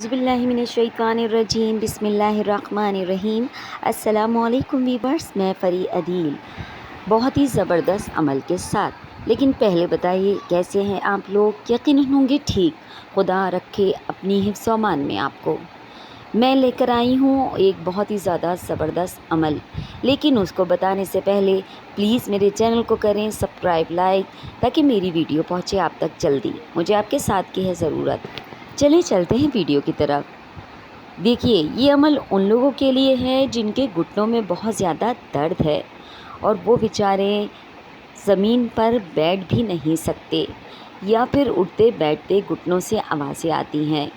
बिस्मिल्लाहिमिनश्शैतानिर्रजीम बिस्मिल्लाहिर्रहमानिर्रहीम। अस्सलामुअलैकुम वीवर्स, मैं फ़री अदील बहुत ही ज़बरदस्त अमल के साथ। लेकिन पहले बताइए कैसे हैं आप लोग? यकीनन होंगे ठीक। खुदा रखे अपनी हिफ्ज़ व अमान में आपको। मैं लेकर आई हूँ एक बहुत ही ज़्यादा ज़बरदस्त अमल, लेकिन उसको बताने से पहले प्लीज़ मेरे चैनल को करें सब्सक्राइब, लाइक, ताकि मेरी वीडियो पहुँचे आप तक जल्दी। मुझे आपके साथ की है ज़रूरत। चलिए चलते हैं वीडियो की तरफ। देखिए, ये अमल उन लोगों के लिए है जिनके घुटनों में बहुत ज़्यादा दर्द है और वो बेचारे ज़मीन पर बैठ भी नहीं सकते, या फिर उठते बैठते घुटनों से आवाज़ें आती हैं।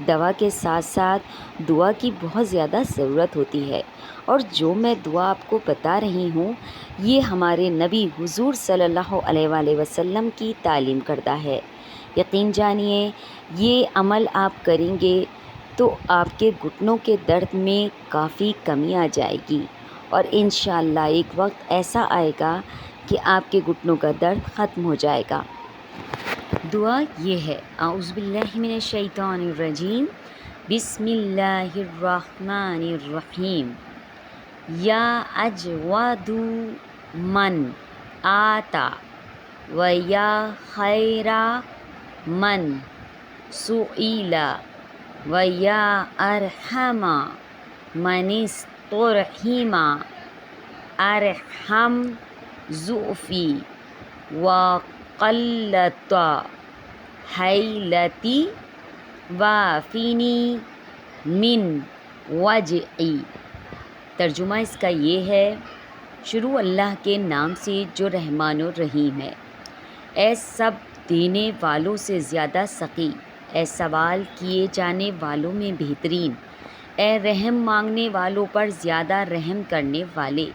दवा के साथ साथ दुआ की बहुत ज़्यादा ज़रूरत होती है, और जो मैं दुआ आपको बता रही हूँ ये हमारे नबी हुज़ूर सल्लल्लाहु अलैहि वसल्लम की तालीम करदा है। यकीन जानिए, ये अमल आप करेंगे तो आपके घुटनों के दर्द में काफ़ी कमी आ जाएगी, और इंशाअल्लाह एक वक्त ऐसा आएगा कि आपके घुटनों का दर्द ख़त्म हो जाएगा। दुआ ये है, आउज़ुबिल्लाहिमिनश्शैतानिर्रजीम बिस्मिल्लाहिर्रहमानिर्रहीम। या अजवदु मन आता व या खैरा मन सुईला व या अरहमा मनिस्तुरहिमा अरहम ज़ुफ़ी व क़ल्लत हैलती वाफ़िनी मिन वजई। तर्जुमा इसका ये है, शुरू अल्लाह के नाम से जो रहमान और रहीम है। ए सब देने वालों से ज़्यादा सकी, ए सवाल किए जाने वालों में बेहतरीन, ए रहम मांगने वालों पर ज़्यादा रहम करने वाले,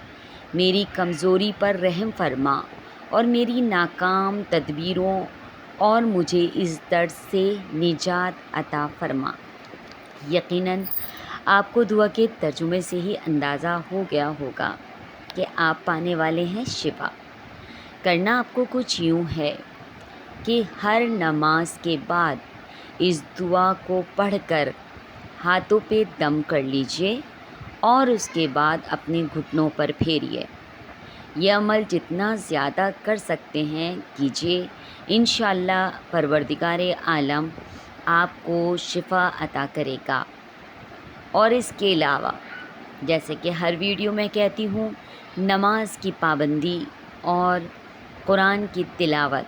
मेरी कमज़ोरी पर रहम फरमा और मेरी नाकाम तदबीरों और मुझे इस दर्द से निजात अता फरमा। यकीनन आपको दुआ के तर्जुमे से ही अंदाज़ा हो गया होगा कि आप पाने वाले हैं शिफा। करना आपको कुछ यूँ है कि हर नमाज के बाद इस दुआ को पढ़कर हाथों पे दम कर लीजिए और उसके बाद अपने घुटनों पर फेरिए। यह अमल जितना ज़्यादा कर सकते हैं कीजिए। इंशाअल्लाह परवरदिगारे आलम आपको शिफा अता करेगा। और इसके अलावा, जैसे कि हर वीडियो में कहती हूँ, नमाज की पाबंदी और कुरान की तिलावत